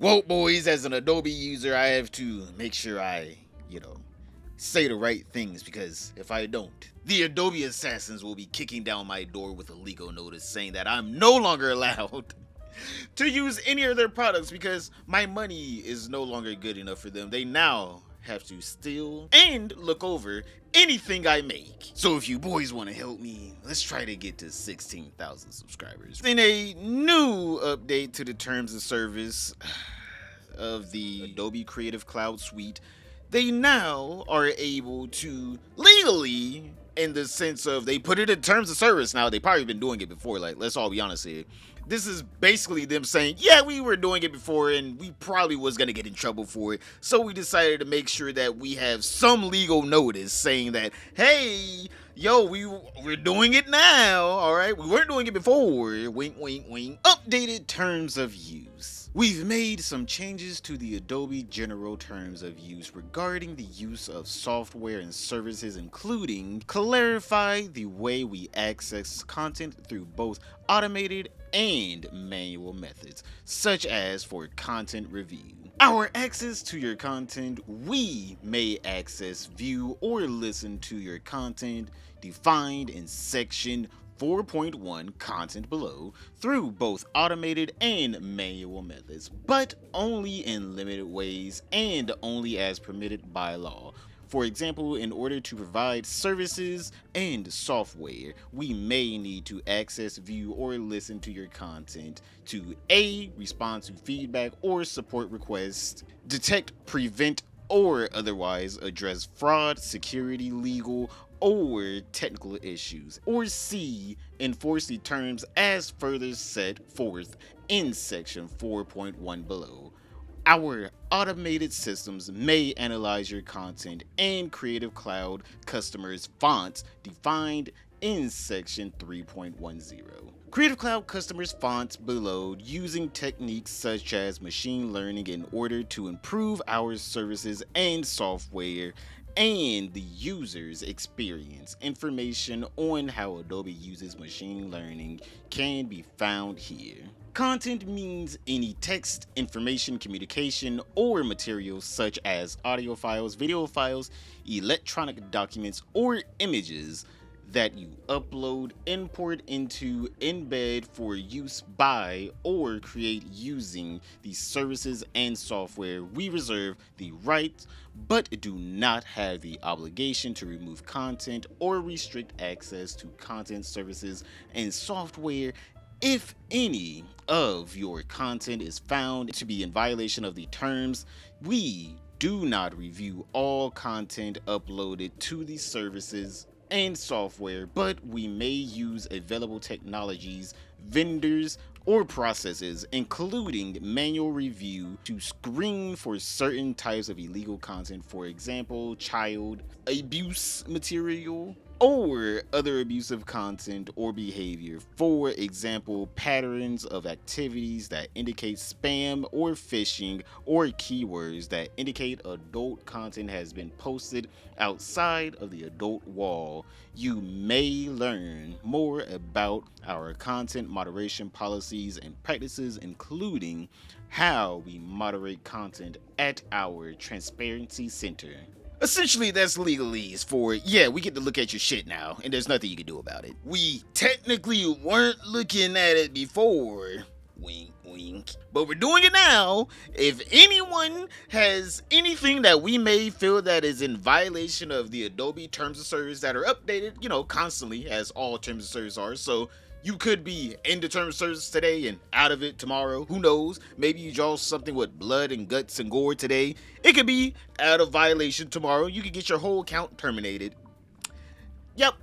Well, boys, as an Adobe user, I have to make sure I, you know, say the right things because if I don't, the Adobe assassins will be kicking down my door with a legal notice saying that I'm no longer allowed to use any of their products because my money is no longer good enough for them. They now have to steal and look over anything I make. So if you boys want to help me, let's try to get to 16,000 subscribers. In a new update to the terms of service of the Adobe Creative Cloud Suite, they now are able to legally, in the sense of they put it in terms of service now, they probably been doing it before, like let's all be honest here. This is basically them saying, yeah, we were doing it before and we probably was gonna get in trouble for it. So we decided to make sure that we have some legal notice saying that, hey, yo, we're doing it now, all right? We weren't doing it before. Wink, wink, wink. Updated terms of use. We've made some changes to the Adobe General Terms of Use regarding the use of software and services, including clarify the way we access content through both automated and manual methods, such as for content review. Our access to your content, we may access, view, or listen to your content defined in section 4.1 content below through both automated and manual methods, but only in limited ways and only as permitted by law. For example, in order to provide services and software, we may need to access, view, or listen to your content to A. Respond to feedback or support requests, detect, prevent, or otherwise address fraud, security, legal, or technical issues, or C. Enforce the terms as further set forth in section 4.1 below. Our automated systems may analyze your content and Creative Cloud customers' fonts defined in section 3.10. Creative Cloud customers' fonts below using techniques such as machine learning in order to improve our services and software and the user's experience. Information on how Adobe uses machine learning can be found here. Content means any text, information, communication, or materials such as audio files, video files, electronic documents, or images that you upload, import into, embed for use by, or create using these services and software. We reserve the right but do not have the obligation to remove content or restrict access to content, services, and software if any of your content is found to be in violation of the terms. We do not review all content uploaded to these services and software, but we may use available technologies, vendors, or processes, including manual review, to screen for certain types of illegal content, for example, child abuse material or other abusive content or behavior. For example, patterns of activities that indicate spam or phishing, or keywords that indicate adult content has been posted outside of the adult wall. You may learn more about our content moderation policies and practices, including how we moderate content at our Transparency Center. Essentially, that's legalese for, yeah, we get to look at your shit now, and there's nothing you can do about it. We technically weren't looking at it before. Wink, wink. But we're doing it now. If anyone has anything that we may feel that is in violation of the Adobe terms of service that are updated, constantly, as all terms of service are, so you could be in the terms of service today and out of it tomorrow. Who knows? Maybe you draw something with blood and guts and gore today. It could be out of violation tomorrow. You could get your whole account terminated. Yep.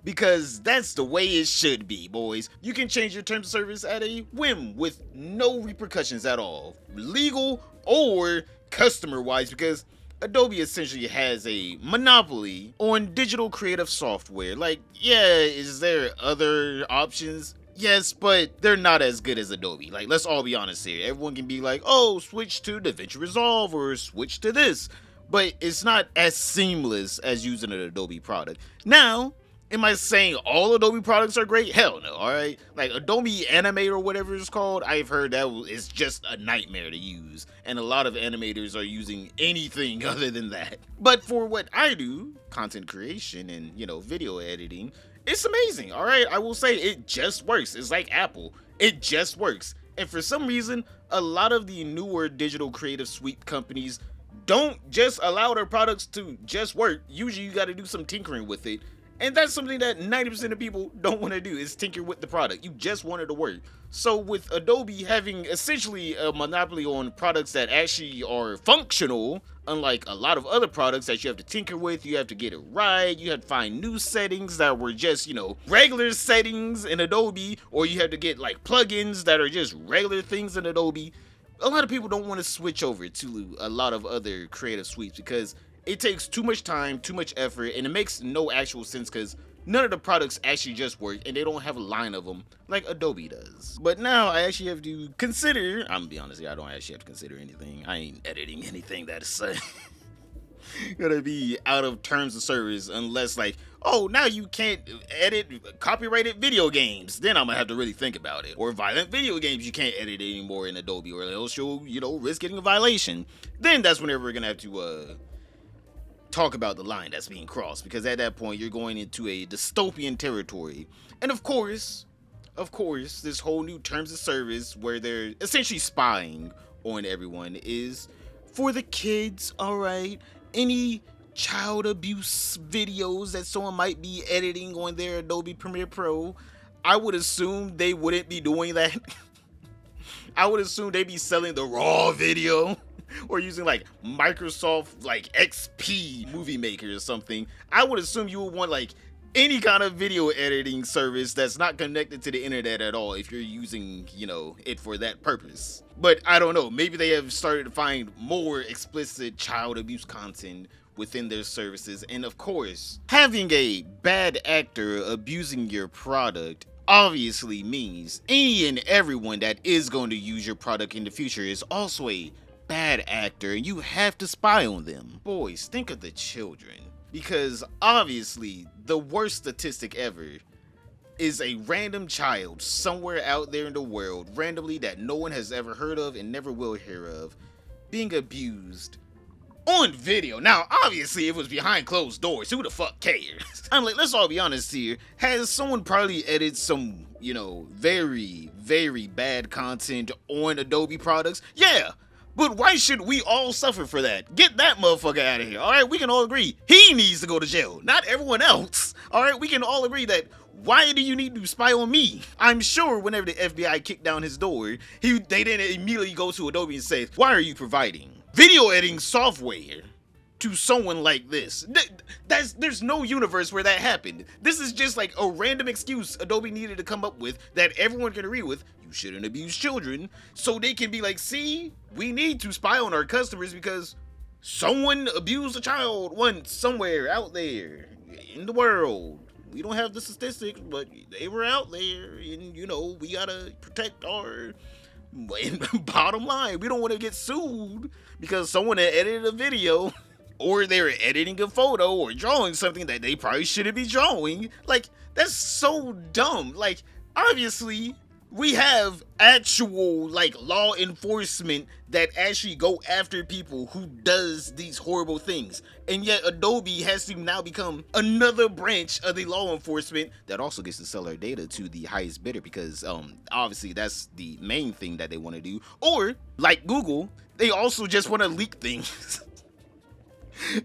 Because that's the way it should be, boys. You can change your terms of service at a whim with no repercussions at all, legal or customer wise, because Adobe essentially has a monopoly on digital creative software. Like, yeah, is there other options? Yes, but they're not as good as Adobe. Like, let's all be honest here. Everyone can be like, oh, switch to DaVinci Resolve or switch to this. But it's not as seamless as using an Adobe product. Now, Am I saying all Adobe products are great? Hell no, alright? Like Adobe Animate or whatever it's called, I've heard that is just a nightmare to use. And a lot of animators are using anything other than that. But for what I do, content creation and, video editing, it's amazing, alright? I will say it just works. It's like Apple. It just works. And for some reason, a lot of the newer digital creative suite companies don't just allow their products to just work. Usually you gotta do some tinkering with it. And that's something that 90% of people don't want to do, is tinker with the product. You just want it to work. So with Adobe having essentially a monopoly on products that actually are functional, unlike a lot of other products that you have to tinker with, you have to get it right, you have to find new settings that were just, regular settings in Adobe, or you have to get like plugins that are just regular things in Adobe. A lot of people don't want to switch over to a lot of other creative suites because it takes too much time, too much effort, and it makes no actual sense because none of the products actually just work and they don't have a line of them like Adobe does. But now I actually have to consider, I'm gonna be honest here, I don't actually have to consider anything. I ain't editing anything that's gonna be out of terms of service unless like, oh, now you can't edit copyrighted video games. Then I'm gonna have to really think about it. Or violent video games you can't edit anymore in Adobe or else you'll, risk getting a violation. Then that's whenever we're gonna have to talk about the line that's being crossed, because at that point you're going into a dystopian territory. And of course, this whole new terms of service where they're essentially spying on everyone is for the kids, alright? Any child abuse videos that someone might be editing on their Adobe Premiere Pro, I would assume they wouldn't be doing that. I would assume they'd be selling the raw video or using like Microsoft like XP Movie Maker or something. I would assume you would want like any kind of video editing service that's not connected to the internet at all if you're using, it for that purpose. But I don't know, maybe they have started to find more explicit child abuse content within their services. And of course, having a bad actor abusing your product obviously means any and everyone that is going to use your product in the future is also a bad actor, and you have to spy on them. Boys, think of the children, because obviously the worst statistic ever is a random child somewhere out there in the world, randomly, that no one has ever heard of and never will hear of, being abused on video. Now, obviously, it was behind closed doors. Who the fuck cares? I'm like, let's all be honest here. Has someone probably edited some, very, very bad content on Adobe products? Yeah. But why should we all suffer for that? Get that motherfucker out of here, alright? We can all agree he needs to go to jail, not everyone else, alright? We can all agree that why do you need to spy on me? I'm sure whenever the FBI kicked down his door, they didn't immediately go to Adobe and say, why are you providing video editing software to someone like this? There's no universe where that happened. This is just like a random excuse Adobe needed to come up with that everyone can agree with. You shouldn't abuse children, so they can be like, see, we need to spy on our customers because someone abused a child once somewhere out there in the world. We don't have the statistics, but they were out there, and we gotta protect our bottom line. We don't want to get sued because someone had edited a video or they're editing a photo or drawing something that they probably shouldn't be drawing. Like, that's so dumb. Like, obviously we have actual like law enforcement that actually go after people who does these horrible things, and yet Adobe has to now become another branch of the law enforcement that also gets to sell their data to the highest bidder, because obviously that's the main thing that they want to do. Or like Google, they also just want to leak things.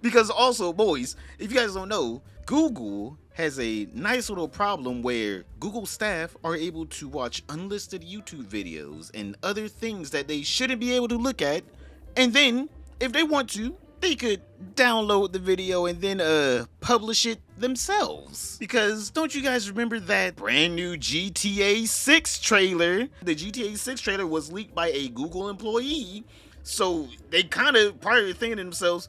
Because also, boys, if you guys don't know, Google has a nice little problem where Google staff are able to watch unlisted YouTube videos and other things that they shouldn't be able to look at, and then if they want to, they could download the video and then publish it themselves. Because don't you guys remember that brand new GTA 6 trailer? The GTA 6 trailer was leaked by a Google employee, so they kind of probably thinking to themselves,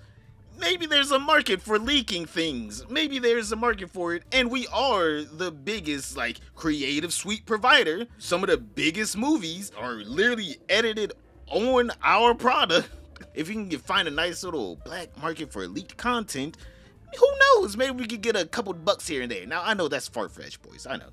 maybe there's a market for leaking things. Maybe there's a market for it. And we are the biggest, like, creative suite provider. Some of the biggest movies are literally edited on our product. If you can find a nice little black market for leaked content, Who knows? Maybe we could get a couple bucks here and there. Now, I know that's far-fetched, boys. I know.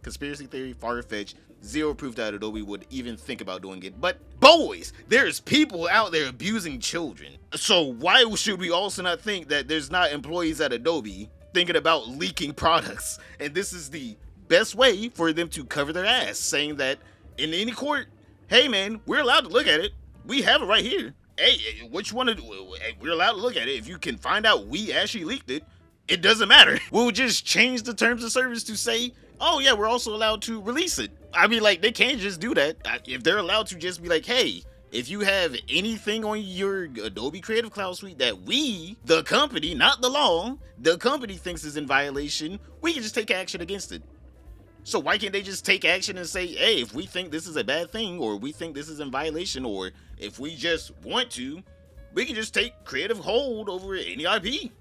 Conspiracy theory, far-fetched. Zero proof that Adobe would even think about doing it. But, boys, there's people out there abusing children. So why should we also not think that there's not employees at Adobe thinking about leaking products? And this is the best way for them to cover their ass, saying that in any court, hey, man, we're allowed to look at it. We have it right here. Hey, what you want to do? We're allowed to look at it. If you can find out we actually leaked it, it doesn't matter. We'll just change the terms of service to say, oh yeah, we're also allowed to release it. I mean, like, they can't just do that. If they're allowed to just be like, hey, if you have anything on your Adobe Creative Cloud Suite that we, the company, not the law, the company thinks is in violation, we can just take action against it. So why can't they just take action and say, hey, if we think this is a bad thing, or we think this is in violation, or if we just want to, we can just take creative hold over any IP.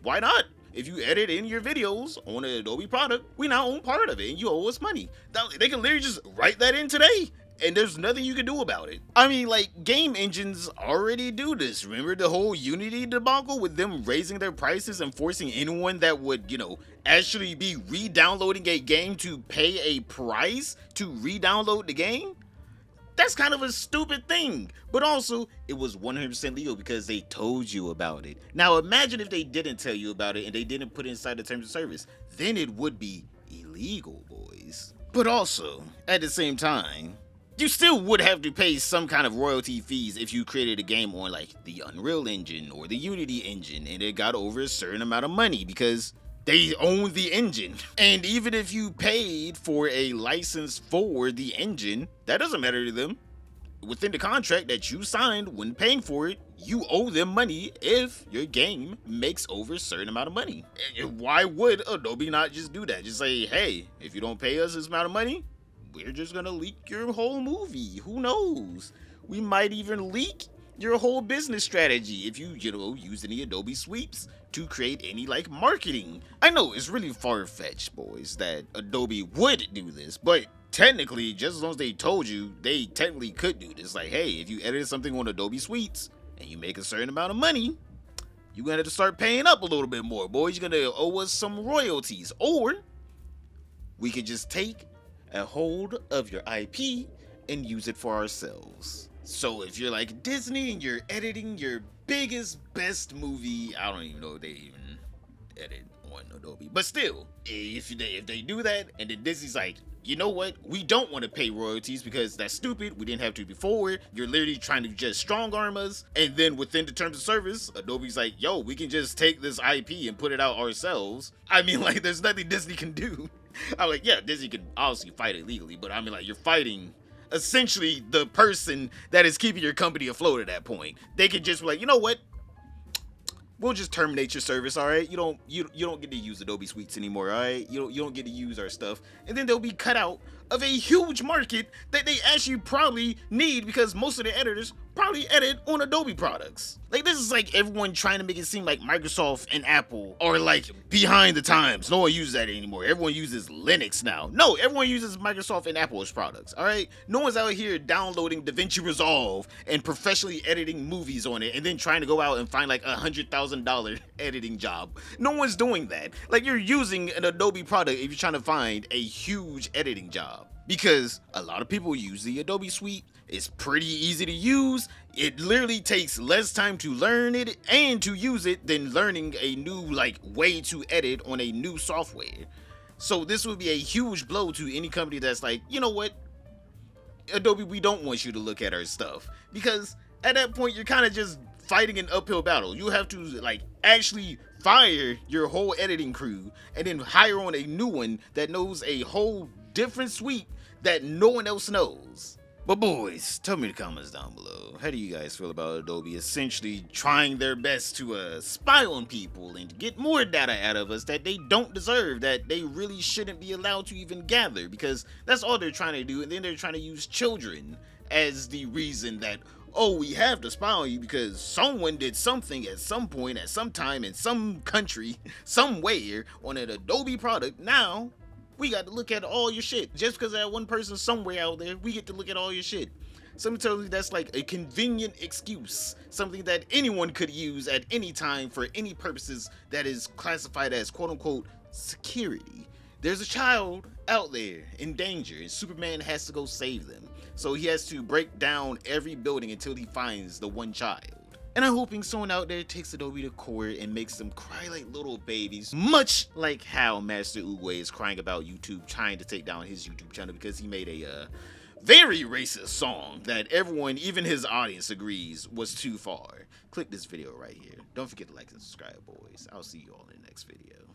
Why not? If you edit in your videos on an Adobe product, we now own part of it and you owe us money. They can literally just write that in today and there's nothing you can do about it. I mean, like, game engines already do this. Remember the whole Unity debacle with them raising their prices and forcing anyone that would, actually be re-downloading a game to pay a price to re-download the game? That's kind of a stupid thing, but also it was 100% legal because they told you about it. Now imagine if they didn't tell you about it and they didn't put it inside the terms of service, then it would be illegal, boys. But also, at the same time, you still would have to pay some kind of royalty fees if you created a game on like the Unreal Engine or the Unity engine and it got over a certain amount of money because they own the engine. And even if you paid for a license for the engine, that doesn't matter to them. Within the contract that you signed when paying for it, you owe them money if your game makes over a certain amount of money. And why would Adobe not just do that? Just say, hey, if you don't pay us this amount of money, we're just gonna leak your whole movie. Who knows? We might even leak your whole business strategy if you use any Adobe sweeps to create any like marketing. I know it's really far-fetched, boys, that Adobe would do this, but technically, just as long as they told you, they technically could do this. Like, hey, if you edit something on Adobe Suites and you make a certain amount of money, you're gonna have to start paying up a little bit more, boys. You're gonna owe us some royalties, or we could just take a hold of your IP and use it for ourselves. So if you're like Disney and you're editing your biggest, best movie, I don't even know if they even edit on Adobe, but still, if they do that and then Disney's like, you know what, we don't want to pay royalties because that's stupid, we didn't have to before, you're literally trying to just strong arm us, and then within the terms of service, Adobe's like, yo, we can just take this IP and put it out ourselves. I mean, like, there's nothing Disney can do. I'm like, yeah, Disney can obviously fight it legally, but I mean, like, you're fighting essentially the person that is keeping your company afloat at that point. They could just be like, you know what, we'll just terminate your service, all right? You don't get to use Adobe Suites anymore, all right? You don't get to use our stuff, and then they'll be cut out of a huge market that they actually probably need because most of the editors probably edit on Adobe products. Like, this is like everyone trying to make it seem like Microsoft and Apple are like behind the times. No one uses that anymore. Everyone uses Linux now. No, everyone uses Microsoft and Apple's products, all right? No one's out here downloading DaVinci Resolve and professionally editing movies on it and then trying to go out and find like $100,000 editing job. No one's doing that. Like, you're using an Adobe product if you're trying to find a huge editing job. Because a lot of people use the Adobe Suite. It's pretty easy to use. It literally takes less time to learn it and to use it than learning a new like way to edit on a new software. So this would be a huge blow to any company that's like, you know what, Adobe, we don't want you to look at our stuff. Because at that point, you're kind of just fighting an uphill battle. You have to like actually fire your whole editing crew and then hire on a new one that knows a whole different suite that no one else knows. But boys, tell me in the comments down below, how do you guys feel about Adobe essentially trying their best to spy on people and get more data out of us that they don't deserve, that they really shouldn't be allowed to even gather, because that's all they're trying to do, and then they're trying to use children as the reason that, oh, we have to spy on you because someone did something at some point, at some time, in some country, somewhere, on an Adobe product. Now we got to look at all your shit. Just because that one person somewhere out there, we get to look at all your shit. Something tells me that's like a convenient excuse, something that anyone could use at any time for any purposes that is classified as quote unquote security. There's a child out there in danger, and Superman has to go save them. So he has to break down every building until he finds the one child. And I'm hoping someone out there takes Adobe to court and makes them cry like little babies, much like how Master Oogway is crying about YouTube trying to take down his YouTube channel because he made a very racist song that everyone, even his audience, agrees was too far. Click this video right here. Don't forget to like and subscribe, boys. I'll see you all in the next video.